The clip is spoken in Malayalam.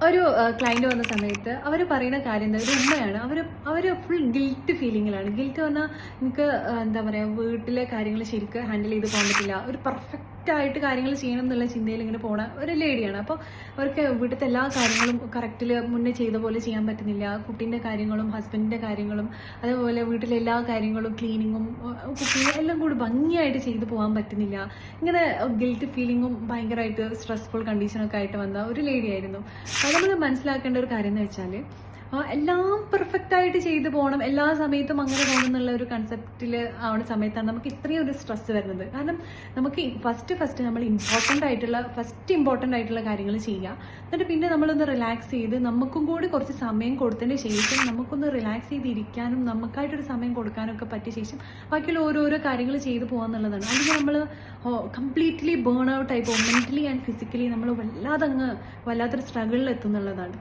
ഒരു ക്ലയന്റ് വന്ന സമയത്ത് അവർ പറയുന്ന കാര്യം എന്താ, ഒരു ഉമ്മയാണ്, അവർ ഫുൾ ഗിൽറ്റ് ഫീലിങ്ങിലാണ്. ഗിൽറ്റ് വന്നാൽ നിങ്ങൾക്ക് എന്താ പറയുക, വീട്ടിലെ കാര്യങ്ങൾ ശരിക്കും ഹാൻഡിൽ ചെയ്ത് പോകാൻ പറ്റില്ല, ഒരു പെർഫെക്റ്റ് ആയിട്ട് കാര്യങ്ങൾ ചെയ്യണം എന്നുള്ള ചിന്തയിൽ ഇങ്ങനെ പോണ ഒരു ലേഡിയാണ്. അപ്പോൾ അവർക്ക് വീട്ടിലത്തെ എല്ലാ കാര്യങ്ങളും കറക്റ്റിൽ മുന്നേ ചെയ്ത പോലെ ചെയ്യാൻ പറ്റുന്നില്ല. കുട്ടീൻ്റെ കാര്യങ്ങളും ഹസ്ബൻഡിൻ്റെ കാര്യങ്ങളും അതേപോലെ വീട്ടിലെ എല്ലാ കാര്യങ്ങളും ക്ലീനിങ്ങും കുക്കിങ്ങും എല്ലാം കൂടി ഭംഗിയായിട്ട് ചെയ്തു പോകാൻ പറ്റുന്നില്ല. ഇങ്ങനെ ഗിൽറ്റ് ഫീലിങ്ങും ഭയങ്കരമായിട്ട് സ്ട്രെസ്ഫുൾ കണ്ടീഷനൊക്കെ ആയിട്ട് വന്ന ഒരു ലേഡി ആയിരുന്നു. നമ്മൾ മനസ്സിലാക്കേണ്ട ഒരു കാര്യം എന്ന് വെച്ചാൽ, എല്ലാം പെർഫെക്റ്റ് ആയിട്ട് ചെയ്തു പോകണം, എല്ലാ സമയത്തും അങ്ങനെ പോകണം എന്നുള്ള ഒരു കൺസെപ്റ്റിൽ ആവുന്ന സമയത്താണ് നമുക്ക് ഇത്രയും ഒരു സ്ട്രെസ് വരുന്നത്. കാരണം നമുക്ക് ഫസ്റ്റ് നമ്മൾ ഇമ്പോർട്ടൻ്റ് ആയിട്ടുള്ള കാര്യങ്ങൾ ചെയ്യുക, എന്നിട്ട് പിന്നെ നമ്മളൊന്ന് റിലാക്സ് ചെയ്ത് നമുക്കും കൂടി കുറച്ച് സമയം കൊടുത്തതിന് ശേഷം നമുക്കൊന്ന് റിലാക്സ് ചെയ്തിരിക്കാനും നമുക്കായിട്ടൊരു സമയം കൊടുക്കാനും ഒക്കെ പറ്റിയ ശേഷം ബാക്കിയുള്ള ഓരോരോ കാര്യങ്ങൾ ചെയ്തു പോകാന്നുള്ളതാണ്. അല്ലെങ്കിൽ നമ്മൾ കംപ്ലീറ്റ്ലി ബേൺ ഔട്ട് ആയി പോകും, മെൻ്റലി ആൻഡ് ഫിസിക്കലി നമ്മൾ വല്ലാത്തൊരു സ്ട്രഗിളിൽ എത്തുന്നുള്ളതാണ്.